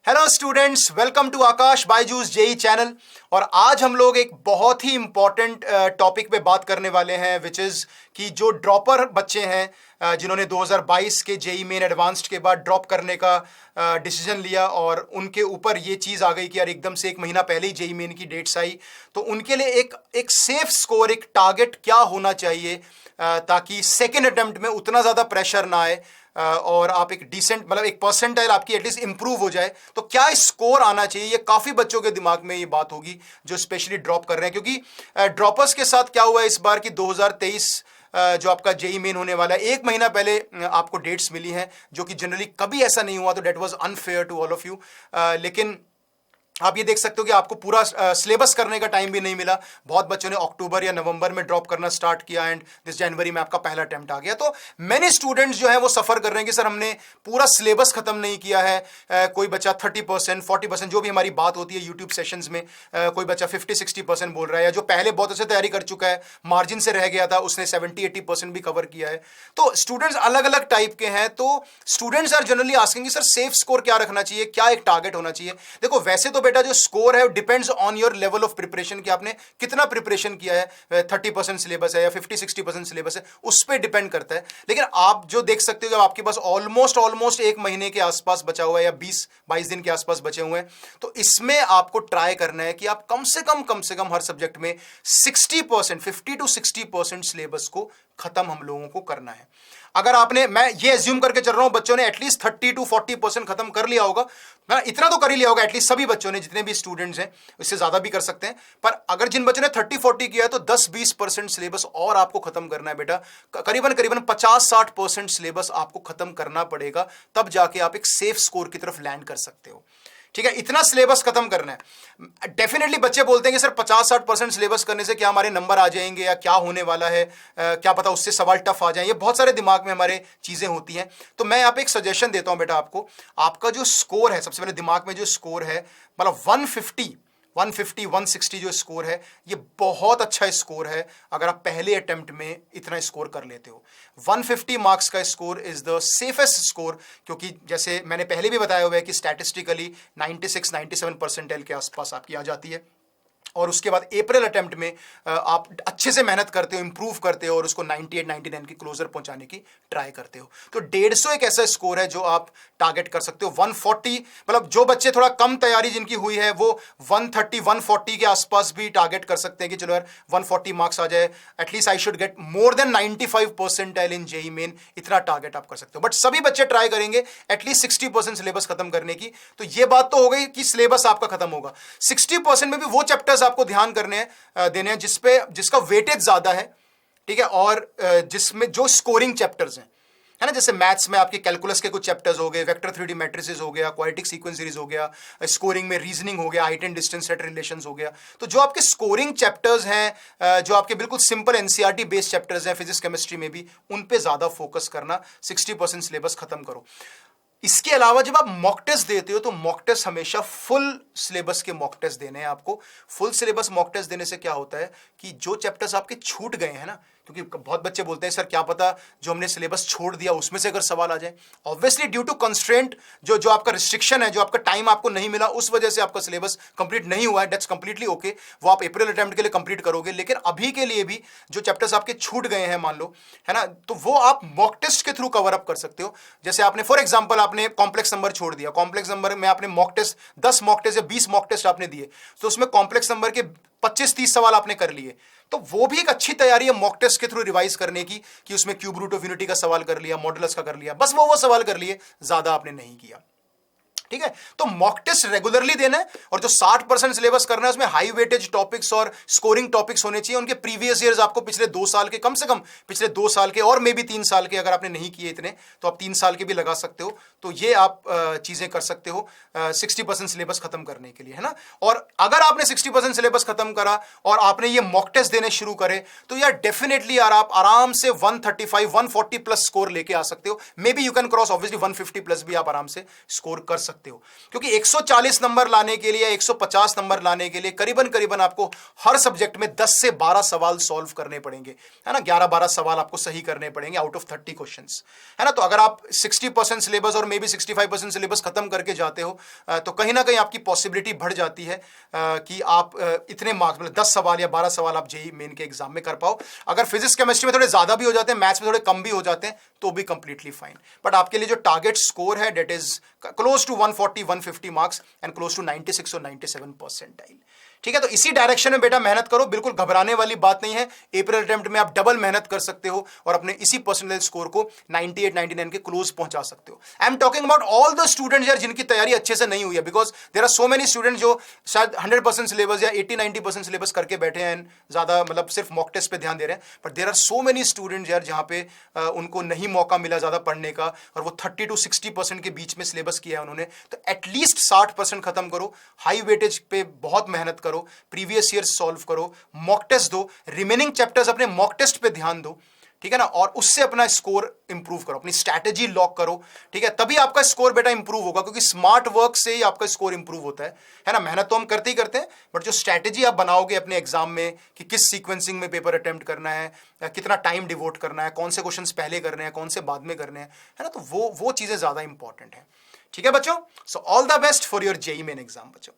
Hello students, welcome to Aakash Byju's JEE channel. और आज हम लोग एक बहुत ही इंपॉर्टेंट टॉपिक पे बात करने वाले हैं, विच इज़ कि जो ड्रॉपर बच्चे हैं जिन्होंने 2022 के जेई मेन एडवांस्ड के बाद ड्रॉप करने का डिसीजन लिया और उनके ऊपर ये चीज़ आ गई कि यार एकदम से एक महीना पहले ही जेई मेन की डेट्स आई, तो उनके लिए एक सेफ स्कोर, एक टारगेट क्या होना चाहिए ताकि सेकेंड अटेम्प्ट में उतना ज़्यादा प्रेशर ना आए और आप एक डिसेंट मतलब एक परसेंटाइल आपकी एटलीस्ट इंप्रूव हो जाए। तो क्या स्कोर आना चाहिए, ये काफ़ी बच्चों के दिमाग में ये बात होगी जो स्पेशली ड्रॉप कर रहे हैं, क्योंकि ड्रॉपर्स के साथ क्या हुआ है इस बार की 2023 जो आपका जेई मेन होने वाला है, एक महीना पहले आपको डेट्स मिली हैं, जो कि जनरली कभी ऐसा नहीं हुआ, तो that was unfair to all of you. लेकिन आप ये देख सकते हो कि आपको पूरा सिलेबस करने का टाइम भी नहीं मिला। बहुत बच्चों ने अक्टूबर या नवंबर में ड्रॉप करना स्टार्ट किया एंड दिस जनवरी में आपका पहला अटेम्प्ट आ गया। तो मैनी स्टूडेंट्स जो है वो सफ़र कर रहे हैं कि सर हमने पूरा सिलेबस खत्म नहीं किया है। कोई बच्चा 30%, 40%, जो भी हमारी बात होती है यूट्यूब सेशंस में, कोई बच्चा 50-60% बोल रहा है, या जो पहले बहुत अच्छे तैयारी कर चुका है, मार्जिन से रह गया था, उसने 70-80% भी कवर किया है। तो स्टूडेंट्स अलग अलग टाइप के हैं। तो students are generally asking sir safe score क्या रखना चाहिए, क्या एक टारगेट होना चाहिए। देखो वैसे तो बेटा जो स्कोर है depends on your level of preparation, कि आपने कितना प्रिपरेशन किया है। 30% सिलेबस है या 50-60% सिलेबस है, उस पर डिपेंड करता है। लेकिन आप जो देख सकते हो कि आपके पास ऑलमोस्ट एक महीने के आसपास बचा हुआ है या 20-22 दिन के आसपास बचे हुए हैं, तो इसमें आपको ट्राई करना है कि आप कम से कम हर सब्जेक्ट में 60%, 50-60% सिलेबस को खत्म हम लोगों को करना है। अगर आपने, मैं ये एज्यूम करके चल रहा हूं बच्चों ने एटलीस्ट 30-40% खत्म कर लिया होगा, ना इतना तो कर ही लिया होगा एटलीस्ट सभी बच्चों ने, जितने भी स्टूडेंट्स हैं, इससे ज्यादा भी कर सकते हैं। पर अगर जिन बच्चों ने 30-40 किया है तो 10-20% सिलेबस और आपको खत्म करना है बेटा। करीबन 50-60% सिलेबस आपको खत्म करना पड़ेगा, तब जाके आप एक सेफ स्कोर की तरफ लैंड कर सकते हो। ठीक है, इतना सिलेबस खत्म करना है। डेफिनेटली बच्चे बोलते हैं कि सर 50-60% सिलेबस करने से क्या हमारे नंबर आ जाएंगे या क्या होने वाला है, क्या पता उससे सवाल टफ आ जाए। ये बहुत सारे दिमाग में हमारे चीजें होती हैं। तो मैं यहाँ पे एक सजेशन देता हूं बेटा आपको। आपका जो स्कोर है, सबसे पहले दिमाग में जो स्कोर है, मतलब 150-160 जो स्कोर है, ये बहुत अच्छा स्कोर है अगर आप पहले अटेम्प्ट में इतना स्कोर कर लेते हो। 150 मार्क्स का score is the safest score, क्योंकि जैसे मैंने पहले भी बताया हुआ है कि स्टैटिस्टिकली 96-97 परसेंटाइल के आसपास आपकी आ जाती है। और उसके बाद अप्रैल अटेम्प्ट में आप अच्छे से मेहनत करते हो, इंप्रूव करते हो और उसको 98-99 की क्लोजर पहुंचाने की ट्राई करते हो। तो 150 एक ऐसा स्कोर है जो आप टारगेट कर सकते हो। 140 मतलब जो बच्चे थोड़ा कम तैयारी जिनकी हुई है वो 130-140 के आसपास भी टारगेट कर सकते हैं कि चलो यार 140 मार्क्स आ जाए, at least I should get more than 95 percentile in JEE Main, इतना टारगेट आप कर सकते हो। बट सभी बच्चे ट्राई करेंगे एटलीस्ट 60% सिलेबस खत्म करने की। तो ये बात तो हो गई कि सिलेबस आपका खत्म होगा। 60% में भी वो चैप्टर्स आपको ध्यान देने हैं जिसका वेटेज ज्यादा है, ठीक है, और जिसमें जो स्कोरिंग चैप्टर्स हैं, है ना, जैसे मैथ्स में आपके कैलकुलस के कुछ चैप्टर्स हो गए, वेक्टर 3D मैट्रिसेस हो गया, क्वाड्रेटिक सीक्वेंस सीरीज हो गया, स्कोरिंग में रीजनिंग हो गया, height and distance set relations हो गया। तो जो आपके स्कोरिंग चैप्टर्स हैं, जो आपके बिल्कुल सिंपल एनसीईआरटी बेस्ड चैप्टर्स हैं, फिजिक्स केमिस्ट्री में भी, उन पे ज्यादा फोकस करना। 60% सिलेबस खत्म करो। इसके अलावा जब आप मॉक टेस्ट देते हो तो मॉक टेस्ट हमेशा फुल सिलेबस के मॉक टेस्ट देने हैं आपको। फुल सिलेबस मॉक टेस्ट देने से क्या होता है कि जो चैप्टर्स आपके छूट गए हैं ना, क्योंकि बहुत बच्चे बोलते हैं सर क्या पता जो हमने सिलेबस छोड़ दिया उसमें से अगर सवाल आ जाए। ऑब्वियसली ड्यू टू कंस्ट्रेंट, जो आपका रिस्ट्रिक्शन है, जो आपका टाइम आपको नहीं मिला, उस वजह से आपका सिलेबस कंप्लीट नहीं हुआ है, दैट्स कंप्लीटली ओके। वो आप अप्रैल अटेम्प्ट के लिए कंप्लीट करोगे। लेकिन अभी के लिए भी जो चैप्टर्स आपके छूट गए हैं मान लो, है ना, तो वो आप मॉक टेस्ट के थ्रू कवर अप कर सकते हो। जैसे आपने फॉर एग्जाम्पल आपने कॉम्प्लेक्स नंबर छोड़ दिया, कॉम्प्लेक्स नंबर में आपने मॉक टेस्ट 10 मॉक टेस्ट या 20 मॉक टेस्ट आपने दिए, तो उसमें कॉम्प्लेक्स नंबर के 25-30 सवाल आपने कर लिए, तो वो भी एक अच्छी तैयारी है मॉक टेस्ट के थ्रू रिवाइज करने की, कि उसमें क्यूब रूट ऑफ यूनिटी का सवाल कर लिया, मॉडुलस का कर लिया, बस वो सवाल कर लिए, ज्यादा आपने नहीं किया। ठीक है, तो मॉक टेस्ट रेगुलरली देना है। और जो 60% सिलेबस करना है उसमें हाई वेटेज टॉपिक्स और स्कोरिंग टॉपिक्स होने चाहिए। उनके प्रीवियस ईयर्स आपको पिछले 2 साल के, कम से कम पिछले 2 साल के, और मे भी 3 साल के, अगर आपने नहीं किए इतने तो आप 3 साल के भी लगा सकते हो। तो ये आप चीजें कर सकते हो 60% सिलेबस खत्म करने के लिए, है ना। और अगर आपने 60% सिलेबस खत्म करा और आपने ये मॉक टेस्ट देने शुरू करे, तो यार डेफिनेटली यार आप आराम से 135-140 प्लस स्कोर लेके आ सकते हो। May be you can cross obviously 150 plus भी आप आराम से स्कोर कर सकते सकते हो, क्योंकि 140 नंबर लाने के लिए, 150 नंबर लाने के लिए करीबन करीबन आपको हर सब्जेक्ट में 10 से 12 सवाल सॉल्व करने पड़ेंगे, है ना। 11-12 सवाल आपको सही करने पड़ेंगे आउट ऑफ 30 क्वेश्चंस, है ना। तो अगर आप 60% सिलेबस और मे बी 65% सिलेबस खत्म करके जाते हो तो कहीं ना कहीं आपकी पॉसिबिलिटी बढ़ जाती है कि आप इतने मार्क्स, मतलब 10 सवाल या 12 सवाल आप जेईई मेन के एग्जाम में कर पाओ। अगर फिजिक्स केमिस्ट्री में थोड़े ज्यादा भी हो जाते हैं, मैथ्स में थोड़े कम भी हो जाते हैं, तो भी कंप्लीटली फाइन। बट आपके लिए जो टारगेट स्कोर है that is close to 140-150 marks and close to 96 और 97 परसेंटाइल। ठीक है, तो इसी डायरेक्शन में बेटा मेहनत करो, बिल्कुल घबराने वाली बात नहीं है। अप्रैल अटेम्प्ट में आप डबल मेहनत कर सकते हो और अपने इसी परसेंटाइल स्कोर को 98-99 के क्लोज पहुंचा सकते हो। I am talking about all the students यार जिनकी तैयारी अच्छे से नहीं हुई है, because there are so many students जो शायद 100% सिलेबस या 80-90% सिलेबस करके बैठे हैं, ज्यादा मतलब सिर्फ मॉक टेस्ट पे ध्यान दे रहे हैं। But there are so many students यार जहां पे उनको नहीं मौका मिला ज्यादा पढ़ने का, और वो 30-60% के बीच में सिलेबस किया है उन्होंने। तो एटलीस्ट 60% खत्म करो, हाई वेटेज पे बहुत मेहनत करो, प्रीवियस ईयर सॉल्व करो, मॉक टेस्ट दो, रिमेनिंग चैप्टर्स अपने मॉक टेस्ट पे ध्यान दो, ठीक है ना, और उससे अपना स्कोर इंप्रूव करो, अपनी स्ट्रैटेजी लॉक करो, ठीक है। तभी आपका स्कोर बेटा इंप्रूव होगा, क्योंकि स्मार्ट वर्क से ही आपका स्कोर इंप्रूव होता है ना। मेहनत तो हम करते ही करते हैं, बट जो स्ट्रैटेजी आप बनाओगे अपने एग्जाम में कि किस सीक्वेंसिंग में पेपर अटेम्प्ट करना है, कितना टाइम डिवोट करना है, कौन से क्वेश्चंस पहले करने हैं, कौन से बाद में करने हैं, है ना, तो वो चीजें ज्यादा इंपॉर्टेंट है। ठीक है बच्चों, so all the best for your JEE main exam बच्चों।